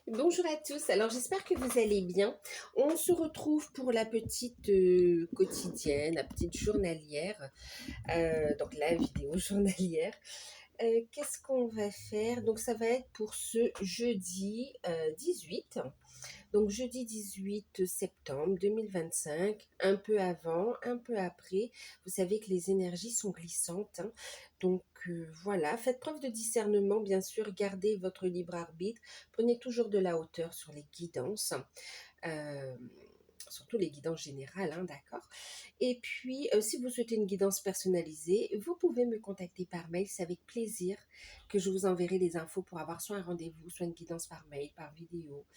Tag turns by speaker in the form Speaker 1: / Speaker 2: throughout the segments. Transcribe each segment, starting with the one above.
Speaker 1: Bonjour à tous, alors j'espère que vous allez bien. On se retrouve pour la petite quotidienne, la petite journalière, donc la vidéo journalière. Qu'est-ce qu'on va faire? Donc ça va être pour ce jeudi 18. Donc jeudi 18 septembre 2025, un peu avant, un peu après. Vous savez que les énergies sont glissantes, hein. Donc voilà, faites preuve de discernement, bien sûr, gardez votre libre arbitre, prenez toujours de la hauteur sur les guidances. Euh, Surtout les guidances générales, hein, d'accord. Et puis, si vous souhaitez une guidance personnalisée, vous pouvez me contacter par mail. C'est avec plaisir que je vous enverrai les infos pour avoir soit un rendez-vous, soit une guidance par mail, par vidéo.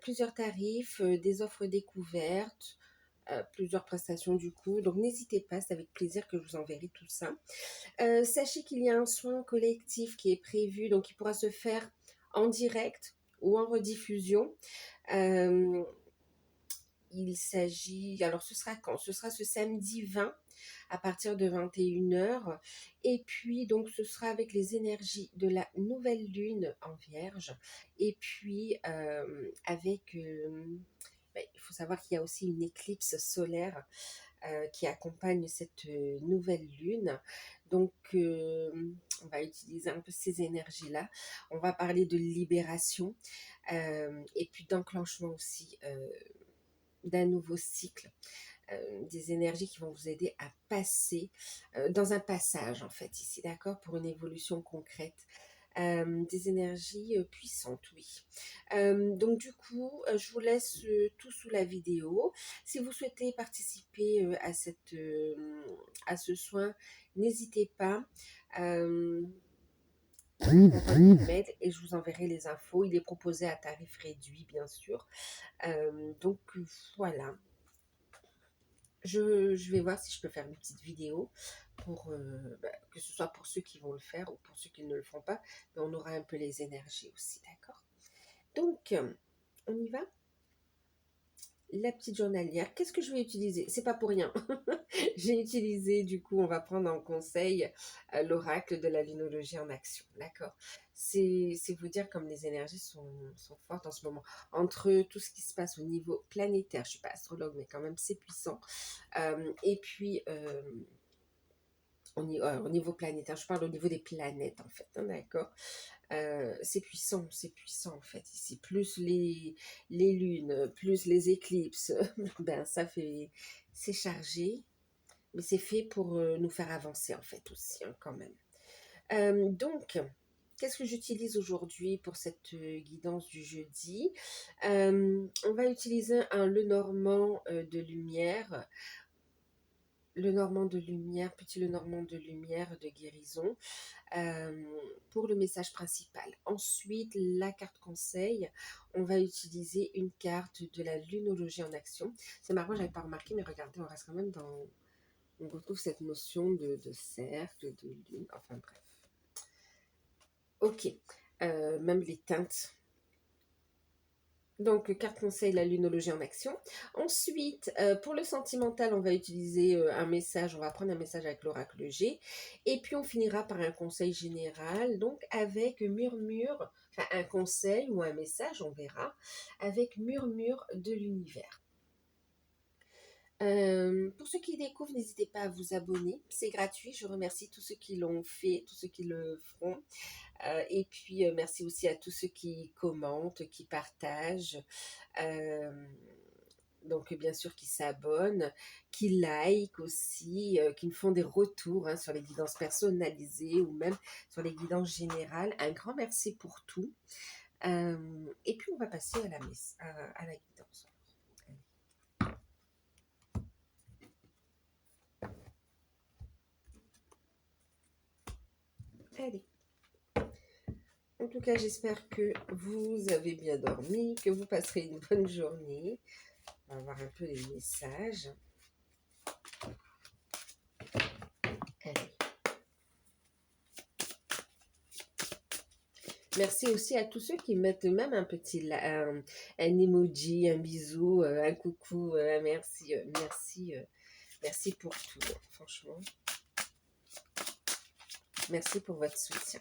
Speaker 1: Plusieurs tarifs, des offres découvertes, plusieurs prestations du coup. Donc n'hésitez pas, c'est avec plaisir que je vous enverrai tout ça. Sachez qu'il y a un soin collectif qui est prévu, donc qui pourra se faire en direct ou en rediffusion. Euh, il s'agit, alors ce sera quand? Ce sera ce samedi 20 à partir de 21 heures. Et puis, donc, ce sera avec les énergies de la nouvelle lune en vierge. Et puis, il faut savoir qu'il y a aussi une éclipse solaire qui accompagne cette nouvelle lune. Donc, on va utiliser un peu ces énergies-là. On va parler de libération et puis d'enclenchement aussi d'un nouveau cycle, des énergies qui vont vous aider à passer dans un passage en fait ici, d'accord, pour une évolution concrète. Des énergies puissantes, oui. Donc du coup, je vous laisse tout sous la vidéo. Si vous souhaitez participer à ce soin, n'hésitez pas. Euh, Mail et je vous enverrai les infos. Il est proposé à tarif réduit, bien sûr. Donc voilà. Je vais voir si je peux faire une petite vidéo pour que ce soit pour ceux qui vont le faire ou pour ceux qui ne le font pas, mais on aura un peu les énergies aussi, d'accord? Donc, on y va? La petite journalière, qu'est-ce que je vais utiliser? C'est pas pour rien. J'ai utilisé, du coup, on va prendre en conseil l'oracle de la linologie en action, d'accord? C'est vous dire comme les énergies sont fortes en ce moment. Entre tout ce qui se passe au niveau planétaire, je suis pas astrologue, mais quand même c'est puissant. Et puis, au niveau planétaire, je parle au niveau des planètes en fait, hein, d'accord. C'est puissant en fait ici. Plus les lunes, plus les éclipses, ben ça fait, c'est chargé, mais c'est fait pour nous faire avancer en fait aussi, hein, quand même. Donc, qu'est-ce que j'utilise aujourd'hui pour cette guidance du jeudi? On va utiliser un Lenormand de lumière. Le Normand de lumière, petit le Normand de lumière de guérison euh, pour le message principal. Ensuite, la carte conseil, on va utiliser une carte de la lunologie en action. C'est marrant, j'avais pas remarqué, mais regardez, on reste quand même dans... On retrouve cette notion de cercle, de lune, enfin bref. Ok, même les teintes. Donc, carte conseil, la lunologie en action. Ensuite, pour le sentimental, on va utiliser un message, on va prendre un message avec l'oracle G. Et puis, on finira par un conseil général, donc avec murmure, enfin un conseil ou un message, on verra, avec murmure de l'univers. Pour ceux qui découvrent, n'hésitez pas à vous abonner, c'est gratuit. Je remercie tous ceux qui l'ont fait, tous ceux qui le feront. Et puis, merci aussi à tous ceux qui commentent, qui partagent. Euh, donc, bien sûr, qui s'abonnent, qui like aussi, qui me font des retours hein, sur les guidances personnalisées ou même sur les guidances générales. Un grand merci pour tout. Et puis, on va passer à la guidance. Allez. En tout cas, j'espère que vous avez bien dormi, que vous passerez une bonne journée. On va voir un peu les messages. Allez. Merci aussi à tous ceux qui mettent même un emoji, un bisou, un coucou, un merci, merci pour tout, franchement. Merci pour votre soutien.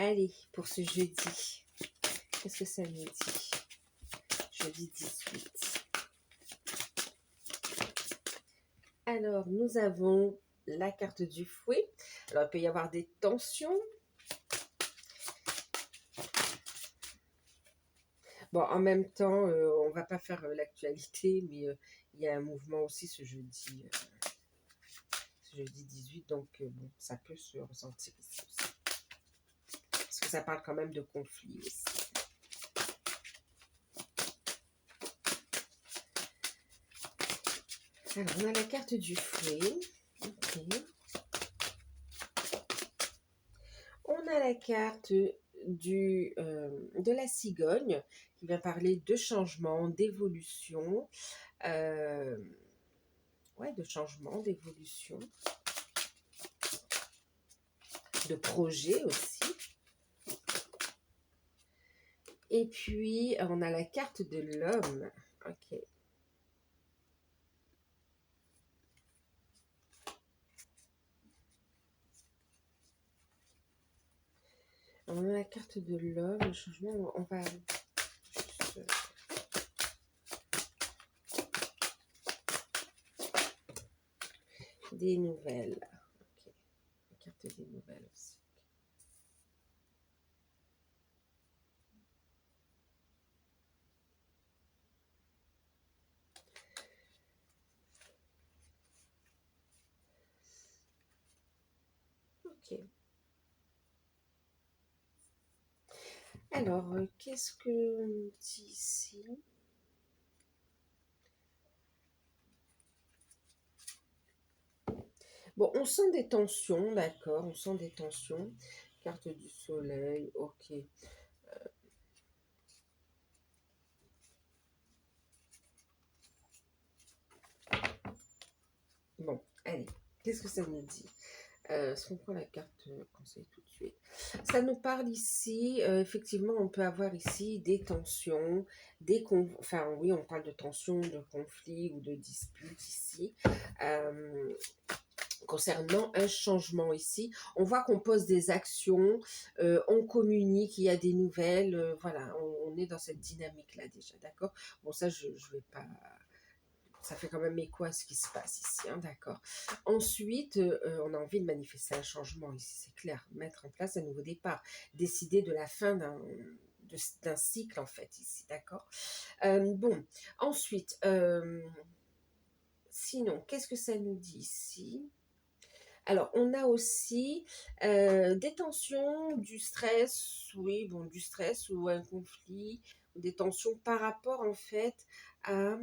Speaker 1: Allez, pour ce jeudi, qu'est-ce que ça nous dit? Jeudi 18. Alors, nous avons la carte du fouet. Alors, il peut y avoir des tensions. Bon, en même temps, on va pas faire l'actualité, mais il y a un mouvement aussi ce jeudi 18, donc bon, ça peut se ressentir ici aussi. Parce que ça parle quand même de conflit aussi. Alors, on a la carte du fouet. Ok. On a la carte de la cigogne qui vient parler de changement, d'évolution. Ouais, de changement, d'évolution. De projet aussi. Et puis, on a la carte de l'homme. Ok. On a la carte de l'homme, le changement, on va juste... Des nouvelles. Ok. La carte des nouvelles aussi. Ok. Alors, qu'est-ce que dit ici? Bon, on sent des tensions, d'accord, on sent des tensions. Carte du soleil, ok. Bon, allez, qu'est-ce que ça nous dit? Est-ce qu'on prend la carte conseil tout de suite? Ça nous parle ici, effectivement, on peut avoir ici des tensions, enfin oui, on parle de tensions, de conflits ou de disputes ici. Concernant un changement ici, on voit qu'on pose des actions, on communique, il y a des nouvelles, voilà, on est dans cette dynamique-là déjà, d'accord? Bon, ça, je vais pas... Ça fait quand même écho à ce qui se passe ici, hein, d'accord. Ensuite, on a envie de manifester un changement ici, c'est clair. Mettre en place un nouveau départ. Décider de la fin d'un cycle, en fait, ici, d'accord. Bon, ensuite, sinon, qu'est-ce que ça nous dit ici? Alors, on a aussi des tensions, du stress, oui, bon, du stress ou un conflit, ou des tensions par rapport en fait à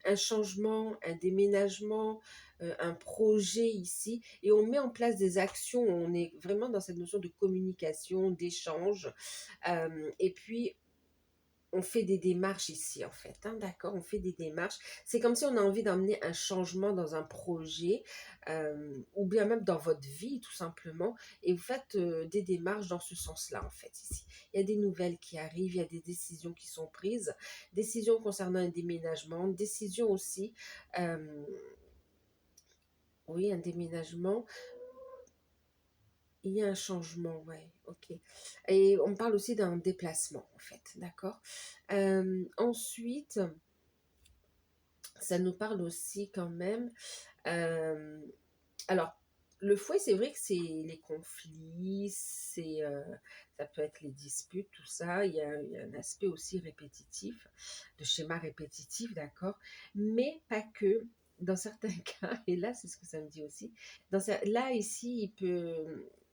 Speaker 1: un changement, un déménagement, un projet ici, et on met en place des actions, on est vraiment dans cette notion de communication, d'échange, et puis on fait des démarches ici, en fait, hein, d'accord? On fait des démarches. C'est comme si on a envie d'emmener un changement dans un projet, ou bien même dans votre vie, tout simplement. Et vous faites des démarches dans ce sens-là, en fait, ici. Il y a des nouvelles qui arrivent, il y a des décisions qui sont prises, décisions concernant un déménagement, décisions aussi, oui, un déménagement. Il y a un changement, ouais, ok. Et on parle aussi d'un déplacement, en fait, d'accord. Ensuite, ça nous parle aussi quand même. euh, alors, le fouet, c'est vrai que c'est les conflits, ça peut être les disputes, tout ça. Il y a un aspect aussi répétitif, de schéma répétitif, d'accord. Mais pas que. Dans certains cas, et là, c'est ce que ça me dit aussi. Là, ici,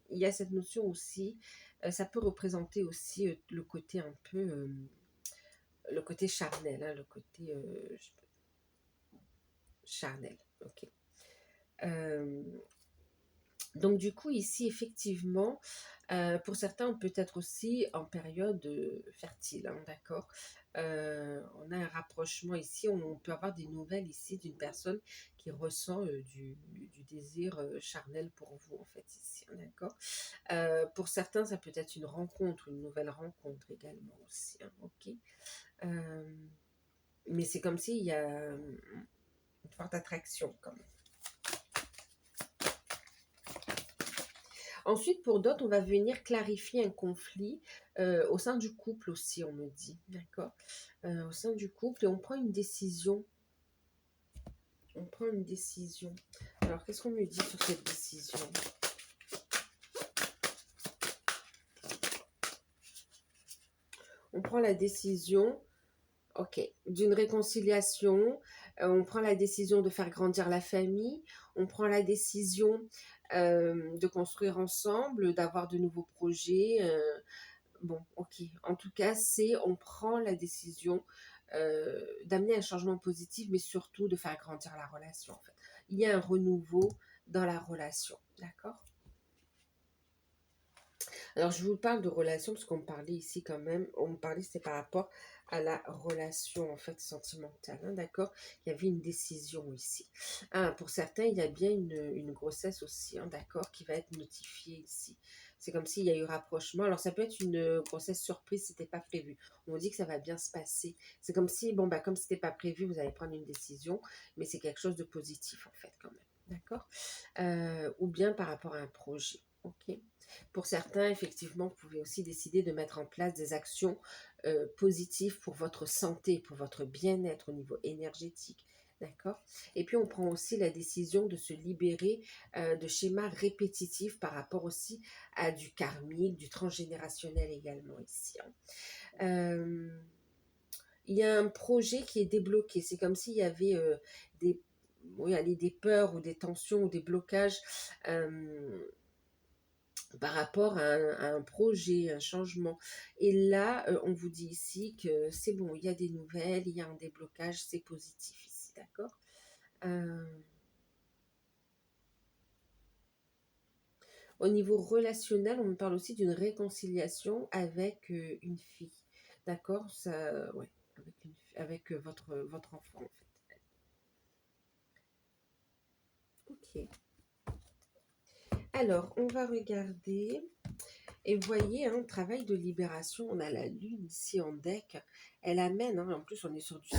Speaker 1: il y a cette notion aussi. Ça peut représenter aussi le côté un peu, le côté charnel, hein, le côté charnel. Ok. Euh, donc du coup ici effectivement, pour certains on peut être aussi en période fertile, hein, d'accord. On a un rapprochement ici, on peut avoir des nouvelles ici d'une personne qui ressent du désir charnel pour vous en fait ici, hein, d'accord. Pour certains ça peut être une rencontre, une nouvelle rencontre également aussi, hein, ok. Euh, mais c'est comme s'il y a une forte attraction quand même. Ensuite, pour d'autres, on va venir clarifier un conflit au sein du couple aussi, on me dit. D'accord. Au sein du couple, et on prend une décision. On prend une décision. Alors, qu'est-ce qu'on me dit sur cette décision? On prend la décision, ok, d'une réconciliation. On prend la décision de faire grandir la famille. On prend la décision de construire ensemble, d'avoir de nouveaux projets. Bon, ok. En tout cas, on prend la décision d'amener un changement positif, mais surtout de faire grandir la relation, en fait. Il y a un renouveau dans la relation, d'accord? Alors, je vous parle de relation parce qu'on me parlait ici quand même, on me parlait, c'est par rapport à la relation, en fait, sentimentale, hein, d'accord? Il y avait une décision ici. Ah, pour certains, il y a bien une grossesse aussi, hein, d'accord, qui va être notifiée ici. C'est comme s'il y a eu rapprochement. Alors, ça peut être une grossesse surprise, c'était pas prévu. On dit que ça va bien se passer. C'est comme si, bon, bah, comme c'était pas prévu, vous allez prendre une décision, mais c'est quelque chose de positif, en fait, quand même. D'accord? Ou bien par rapport à un projet. Ok? Pour certains, effectivement, vous pouvez aussi décider de mettre en place des actions positives pour votre santé, pour votre bien-être au niveau énergétique. D'accord? Et puis, on prend aussi la décision de se libérer de schémas répétitifs par rapport aussi à du karmique, du transgénérationnel également ici, hein. Euh, il y a un projet qui est débloqué. C'est comme s'il y avait des, oui, allez, des peurs ou des tensions ou des blocages par rapport à un projet, un changement. Et là, on vous dit ici que c'est bon, il y a des nouvelles, il y a un déblocage, c'est positif ici, d'accord? Euh, Au niveau relationnel, on me parle aussi d'une réconciliation avec une fille, d'accord? Ça, ouais, avec votre enfant, en fait. Ok. Alors, on va regarder. Et vous voyez, un travail de libération, on a la lune ici en deck, elle amène, hein, en plus on est sur du...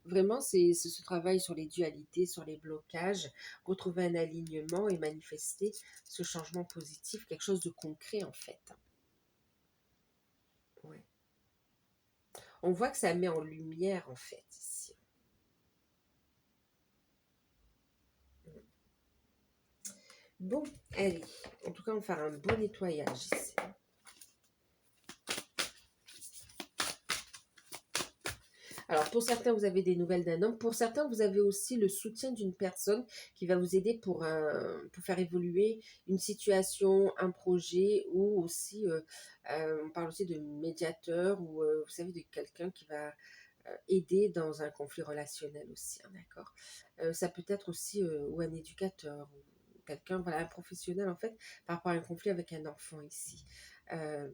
Speaker 1: Vraiment, c'est ce travail sur les dualités, sur les blocages, retrouver un alignement et manifester ce changement positif, quelque chose de concret en fait. Ouais. On voit que ça met en lumière en fait ici. Bon, allez, en tout cas on va faire un bon nettoyage ici. Alors, pour certains, vous avez des nouvelles d'un homme. Pour certains, vous avez aussi le soutien d'une personne qui va vous aider pour faire évoluer une situation, un projet, ou aussi, on parle aussi de médiateur, ou vous savez, de quelqu'un qui va aider dans un conflit relationnel aussi, hein, d'accord? Ça peut être aussi, ou un éducateur, ou quelqu'un, voilà, un professionnel, en fait, par rapport à un conflit avec un enfant ici. Euh,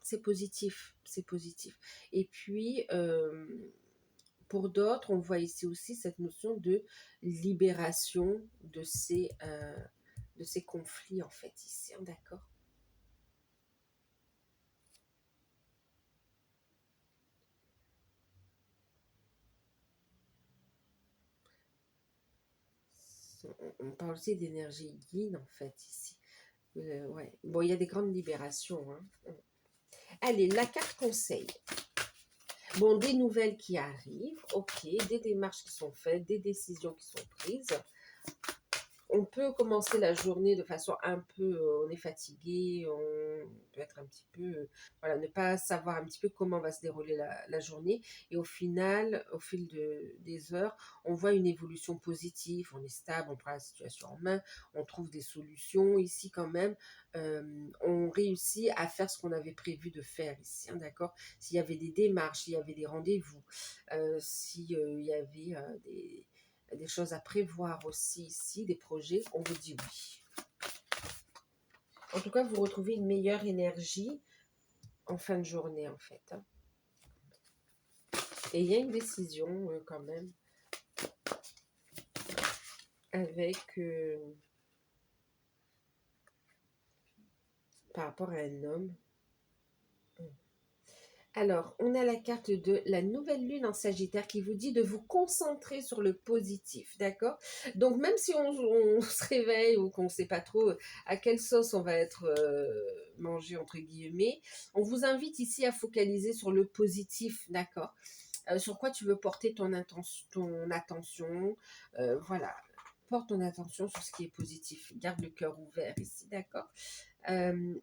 Speaker 1: c'est positif, c'est positif. Et puis, pour d'autres, on voit ici aussi cette notion de libération de ces conflits, en fait, ici, hein, d'accord? On parle aussi d'énergie yin, en fait, ici. Ouais. Bon, il y a des grandes libérations, hein. Allez, la carte conseil. Bon, des nouvelles qui arrivent, ok, des démarches qui sont faites, des décisions qui sont prises. On peut commencer la journée de façon un peu, on est fatigué, on peut être un petit peu, voilà, ne pas savoir un petit peu comment va se dérouler la journée. Et au final, au fil des heures, on voit une évolution positive, on est stable, on prend la situation en main, on trouve des solutions ici quand même. On réussit à faire ce qu'on avait prévu de faire ici, hein, d'accord? S'il y avait des démarches, s'il y avait des rendez-vous, s'il y avait des choses à prévoir aussi ici, des projets, on vous dit oui. En tout cas, vous retrouvez une meilleure énergie en fin de journée, en fait, hein. Et il y a une décision quand même avec par rapport à un homme. Alors, on a la carte de la nouvelle lune en Sagittaire qui vous dit de vous concentrer sur le positif, d'accord? Donc, même si on se réveille ou qu'on ne sait pas trop à quelle sauce on va être mangé, entre guillemets, on vous invite ici à focaliser sur le positif, d'accord? Sur quoi tu veux porter ton attention, voilà. Porte ton attention sur ce qui est positif. Garde le cœur ouvert ici, d'accord? Euh,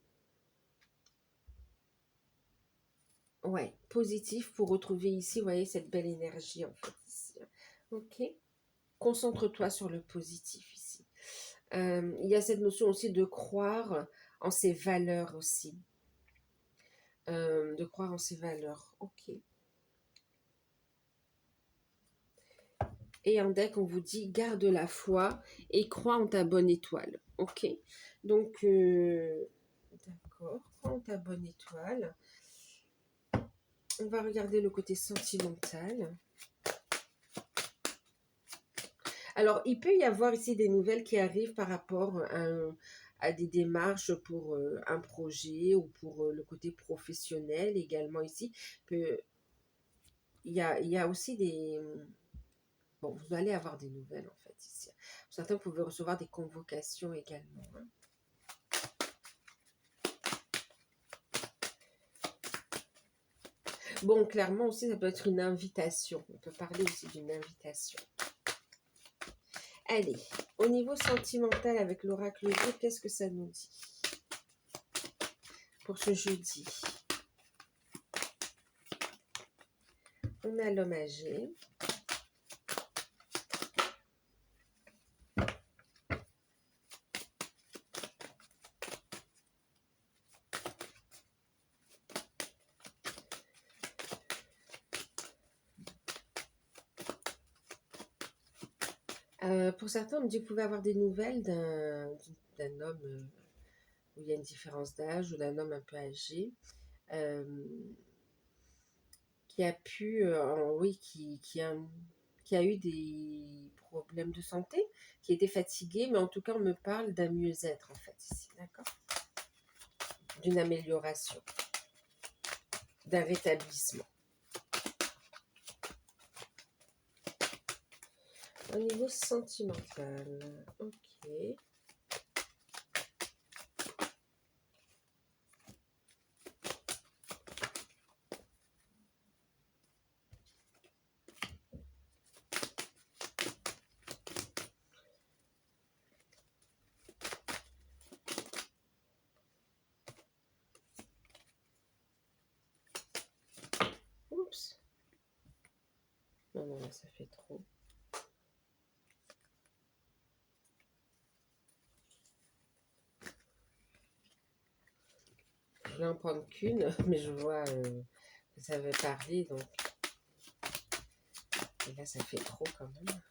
Speaker 1: Ouais, positif pour retrouver ici, vous voyez, cette belle énergie en fait ici. Ok? Concentre-toi sur le positif ici. Il y a cette notion aussi de croire en ses valeurs aussi. De croire en ses valeurs. Ok. Et en deck, on vous dit garde la foi et crois en ta bonne étoile. Ok? Donc, d'accord, crois en ta bonne étoile. On va regarder le côté sentimental. Alors, il peut y avoir ici des nouvelles qui arrivent par rapport à des démarches pour un projet ou pour le côté professionnel également ici. Il y a aussi des... Bon, vous allez avoir des nouvelles en fait ici. Certains pouvaient recevoir des convocations également, hein. Bon, clairement aussi, ça peut être une invitation. On peut parler aussi d'une invitation. Allez, au niveau sentimental avec l'oracle Dieu, qu'est-ce que ça nous dit pour ce jeudi? On a l'homme âgé. Pour certains, on me dit que vous pouvez avoir des nouvelles d'un homme où il y a une différence d'âge ou d'un homme un peu âgé euh, qui a pu, oui, qui a eu des problèmes de santé, qui était fatigué, mais en tout cas, on me parle d'un mieux-être en fait ici, d'accord? D'une amélioration, d'un rétablissement. Au niveau sentimental, ok. Oups. Non, non, là, ça fait trop. Je vais en prendre qu'une, mais je vois que ça veut parler, donc... Et là, ça fait trop quand même.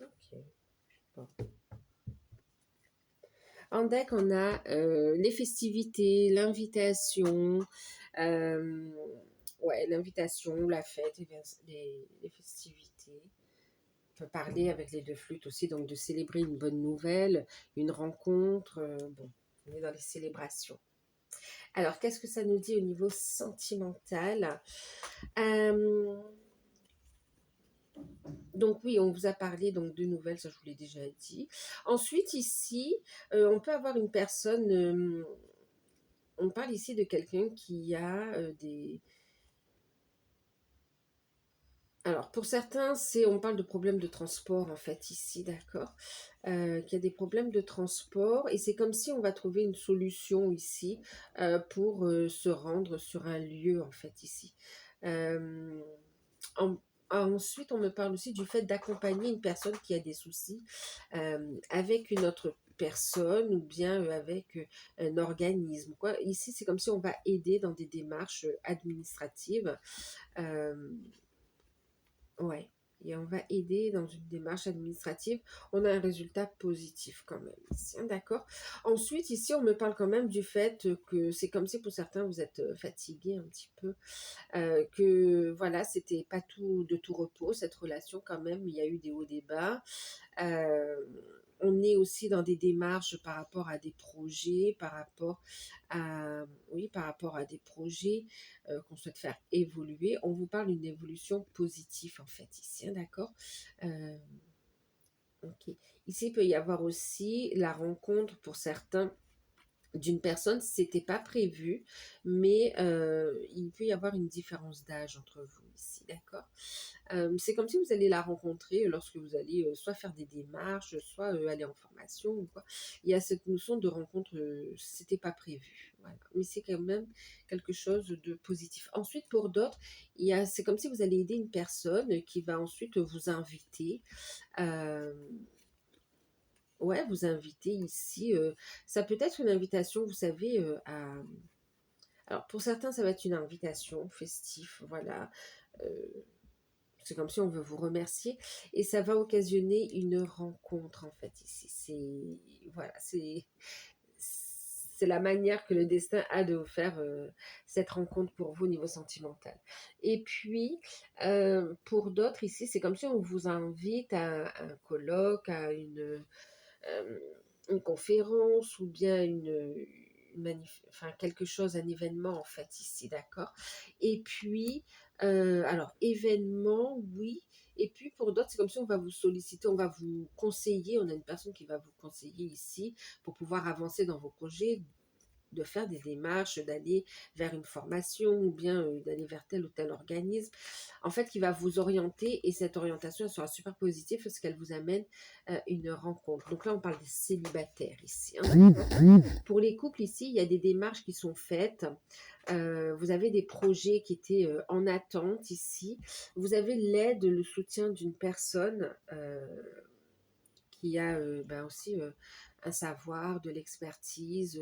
Speaker 1: Ok. Bon. En deck, on a les festivités, l'invitation, ouais, l'invitation, la fête, les festivités. On peut parler avec les deux flûtes aussi, donc de célébrer une bonne nouvelle, une rencontre. Bon, on est dans les célébrations. Alors, qu'est-ce que ça nous dit au niveau sentimental? Donc oui, on vous a parlé donc de nouvelles, ça je vous l'ai déjà dit. Ensuite, ici, on peut avoir une personne, on parle ici de quelqu'un qui a des... Alors, pour certains, on parle de problèmes de transport, en fait, ici, d'accord? Qu'il y a des problèmes de transport, et c'est comme si on va trouver une solution ici pour se rendre sur un lieu, en fait, ici. En- Ensuite, on me parle aussi du fait d'accompagner une personne qui a des soucis avec une autre personne ou bien avec un organisme, quoi. Ici, c'est comme si on va aider dans des démarches administratives. Euh, Ouais, et on va aider dans une démarche administrative. On a un résultat positif quand même ici, hein, d'accord? Ensuite, ici, on me parle quand même du fait que c'est comme si pour certains, vous êtes fatigué un petit peu, que voilà, c'était pas tout de tout repos, cette relation quand même, il y a eu des hauts, des bas. Euh, on est aussi dans des démarches par rapport à des projets, par rapport à, oui, par rapport à des projets qu'on souhaite faire évoluer. On vous parle d'une évolution positive en fait ici, hein, d'accord. Euh, ok. Ici, il peut y avoir aussi la rencontre pour certains d'une personne, c'était pas prévu, mais il peut y avoir une différence d'âge entre vous ici, d'accord. C'est comme si vous allez la rencontrer lorsque vous allez soit faire des démarches, soit aller en formation ou quoi. Il y a cette notion de rencontre, c'était pas prévu, voilà. Mais c'est quand même quelque chose de positif. Ensuite, pour d'autres, c'est comme si vous allez aider une personne qui va ensuite vous inviter. euh, Ouais, vous inviter ici. Ça peut être une invitation, vous savez, à... Alors, pour certains, ça va être une invitation festive, voilà. Euh, c'est comme si on veut vous remercier. Et ça va occasionner une rencontre, en fait, ici. Voilà, c'est la manière que le destin a de vous faire cette rencontre pour vous au niveau sentimental. Et puis, pour d'autres, ici, c'est comme si on vous invite à un colloque, à euh, une conférence ou bien enfin, quelque chose, un événement en fait ici, d'accord. Et puis, alors événement, oui. Et puis pour d'autres, c'est comme si on va vous solliciter, on va vous conseiller, on a une personne qui va vous conseiller ici pour pouvoir avancer dans vos projets, de faire des démarches, d'aller vers une formation ou bien d'aller vers tel ou tel organisme, en fait, qui va vous orienter et cette orientation, elle sera super positive parce qu'elle vous amène une rencontre. Donc là, on parle des célibataires ici, hein. Pour les couples ici, il y a des démarches qui sont faites. Vous avez des projets qui étaient en attente ici. Vous avez l'aide, le soutien d'une personne qui a ben aussi un savoir, de l'expertise,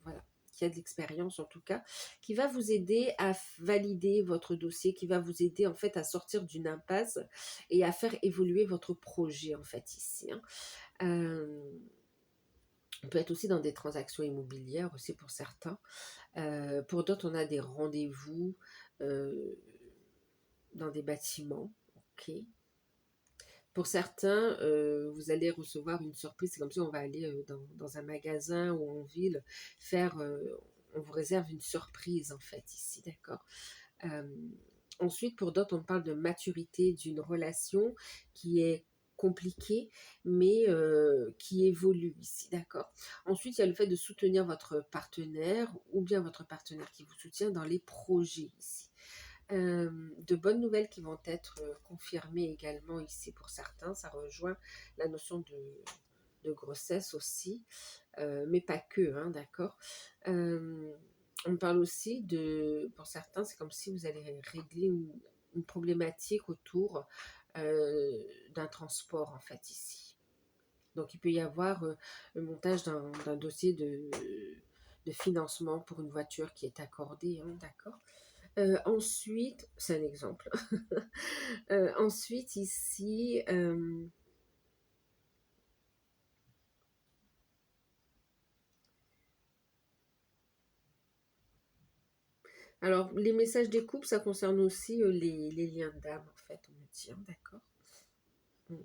Speaker 1: voilà, qui a de l'expérience en tout cas, qui va vous aider à valider votre dossier, qui va vous aider en fait à sortir d'une impasse et à faire évoluer votre projet en fait ici, hein. On peut être aussi dans des transactions immobilières aussi pour certains. Pour d'autres, on a des rendez-vous euh, dans des bâtiments. Ok. Pour certains, vous allez recevoir une surprise. C'est comme si on va aller dans un magasin ou en ville faire. On vous réserve une surprise en fait ici, d'accord. Euh, Ensuite, pour d'autres, on parle de maturité d'une relation qui est compliquée, mais qui évolue ici, d'accord. Ensuite, il y a le fait de soutenir votre partenaire ou bien votre partenaire qui vous soutient dans les projets ici. De bonnes nouvelles qui vont être confirmées également ici pour certains. Ça rejoint la notion de grossesse aussi, mais pas que, hein, d'accord. On parle aussi pour certains, c'est comme si vous allez régler une problématique autour d'un transport en fait ici. Donc il peut y avoir le montage d'un dossier de financement pour une voiture qui est accordée, hein, d'accord. Ensuite, c'est un exemple. Ensuite, ici, alors les messages des couples, ça concerne aussi les liens d'âme, en fait, on me dit, hein, d'accord. Mm.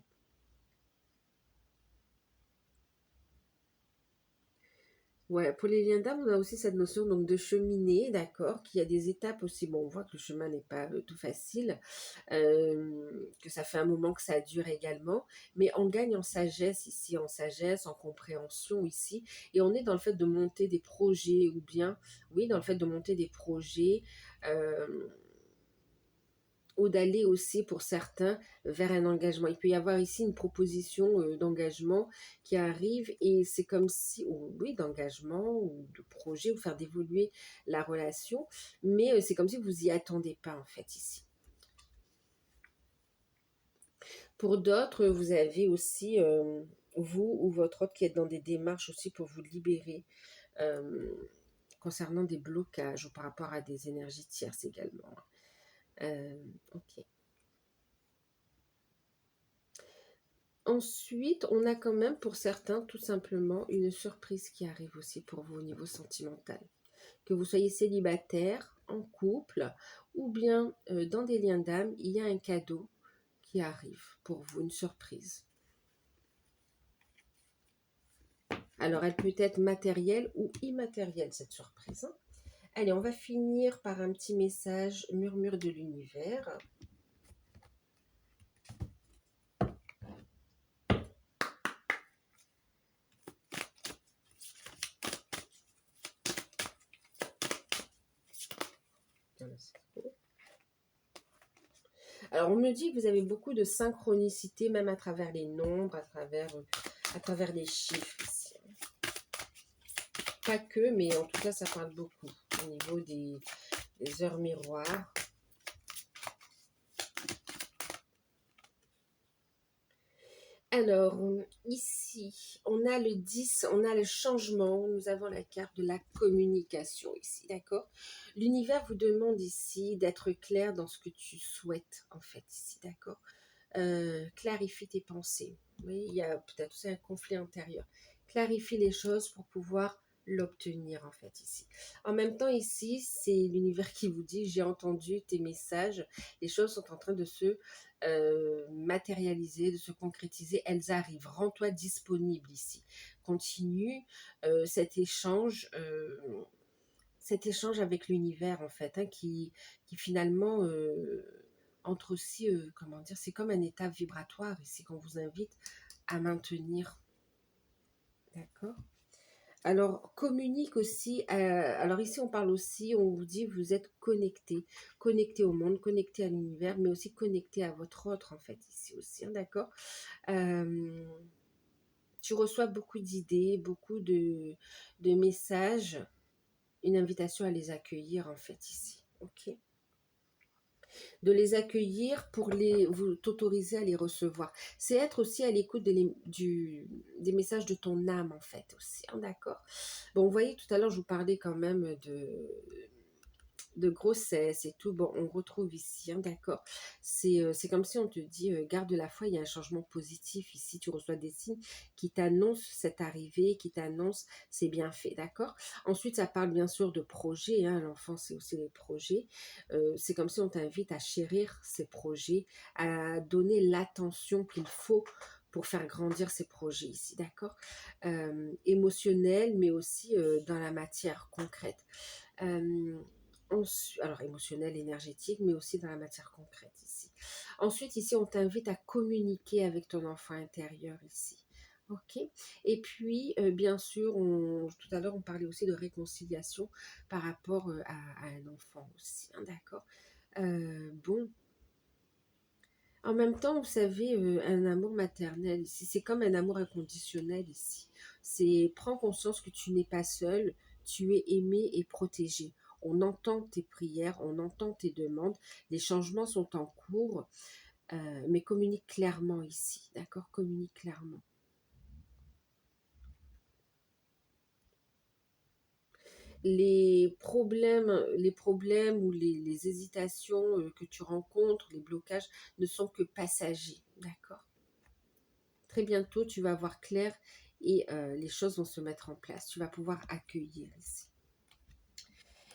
Speaker 1: Ouais, pour les liens d'âme, on a aussi cette notion donc de cheminer, d'accord, qu'il y a des étapes aussi. Bon, on voit que le chemin n'est pas tout facile, que ça fait un moment que ça dure également, mais on gagne en sagesse ici, en sagesse, en compréhension ici, et on est dans le fait de monter des projets, ou bien, oui, dans le fait de monter des projets. euh, ou d'aller aussi pour certains vers un engagement. Il peut y avoir ici une proposition d'engagement qui arrive et c'est comme si, oui, d'engagement ou de projet ou faire d'évoluer la relation, mais c'est comme si vous y attendez pas en fait ici. Pour d'autres, vous avez aussi vous ou votre autre qui êtes dans des démarches aussi pour vous libérer euh, concernant des blocages ou par rapport à des énergies tierces également. Ok. Ensuite, on a quand même pour certains tout simplement une surprise qui arrive aussi pour vous au niveau sentimental. Que vous soyez célibataire, en couple ou bien dans des liens d'âme, il y a un cadeau qui arrive pour vous, une surprise. Alors, elle peut être matérielle ou immatérielle, cette surprise, hein. Allez, on va finir par un petit message murmure de l'univers. Alors, on me dit que vous avez beaucoup de synchronicité, même à travers les nombres, à travers les chiffres ici. Pas que, mais en tout cas, ça parle beaucoup au niveau des heures miroirs. Alors, ici, on a le 10, on a le changement, nous avons la carte de la communication ici, d'accord? L'univers vous demande ici d'être clair dans ce que tu souhaites, en fait, ici, d'accord? Clarifie tes pensées. Oui, il y a peut-être aussi un conflit intérieur. Clarifie les choses pour pouvoir l'obtenir, en fait, ici. En même temps, ici, c'est l'univers qui vous dit, j'ai entendu tes messages, les choses sont en train de se matérialiser, de se concrétiser, elles arrivent. Rends-toi disponible ici. Continue cet échange avec l'univers, en fait, hein, qui finalement entre aussi, comment dire, c'est comme un état vibratoire ici qu'on vous invite à maintenir. D'accord? Alors, communique aussi. Alors ici, on parle aussi, on vous dit, vous êtes connecté. Connecté au monde, connecté à l'univers, mais aussi connecté à votre autre, en fait, ici aussi. Hein, d'accord? Tu reçois beaucoup d'idées, beaucoup de messages, une invitation à les accueillir, en fait, ici. Ok? De les accueillir pour vous t'autoriser à les recevoir. C'est être aussi à l'écoute des messages de ton âme, en fait, aussi. Hein, d'accord? Bon, vous voyez, tout à l'heure, je vous parlais quand même de grossesse et tout. Bon, on retrouve ici, hein, d'accord. C'est comme si on te dit, garde la foi, il y a un changement positif ici. Tu reçois des signes qui t'annoncent cette arrivée, qui t'annoncent c'est bien fait, d'accord. Ensuite, ça parle bien sûr de projets, hein. L'enfant, c'est aussi les projets. C'est comme si on t'invite à chérir ces projets, à donner l'attention qu'il faut pour faire grandir ces projets ici, d'accord. Émotionnel, mais aussi dans la matière concrète. Alors émotionnel, énergétique, mais aussi dans la matière concrète ici. Ensuite, ici, on t'invite à communiquer avec ton enfant intérieur ici. Ok. Et puis, bien sûr, tout à l'heure, on parlait aussi de réconciliation par rapport à un enfant aussi. Hein, d'accord. Bon. En même temps, vous savez, un amour maternel ici, c'est comme un amour inconditionnel ici. C'est prends conscience que tu n'es pas seul, tu es aimé et protégé. On entend tes prières, on entend tes demandes, les changements sont en cours, mais communique clairement ici, d'accord? Communique clairement. Les problèmes ou les hésitations que tu rencontres, les blocages ne sont que passagers, d'accord? Très bientôt, tu vas voir clair et les choses vont se mettre en place. Tu vas pouvoir accueillir ici.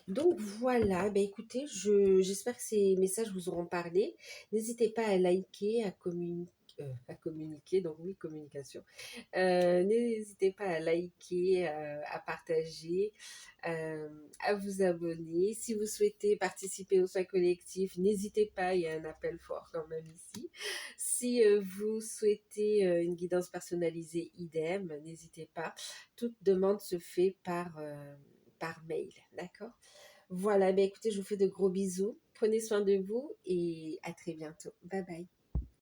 Speaker 1: Donc voilà, ben écoutez, j'espère que ces messages vous auront parlé. N'hésitez pas à liker, à communiquer, donc oui, communication. N'hésitez pas à liker, à partager, euh, à vous abonner. Si vous souhaitez participer au soin collectif, n'hésitez pas, il y a un appel fort quand même ici. Si vous souhaitez une guidance personnalisée, idem, n'hésitez pas. Toute demande se fait par mail, d'accord? Voilà, ben écoutez, je vous fais de gros bisous. Prenez soin de vous et à très bientôt. Bye bye.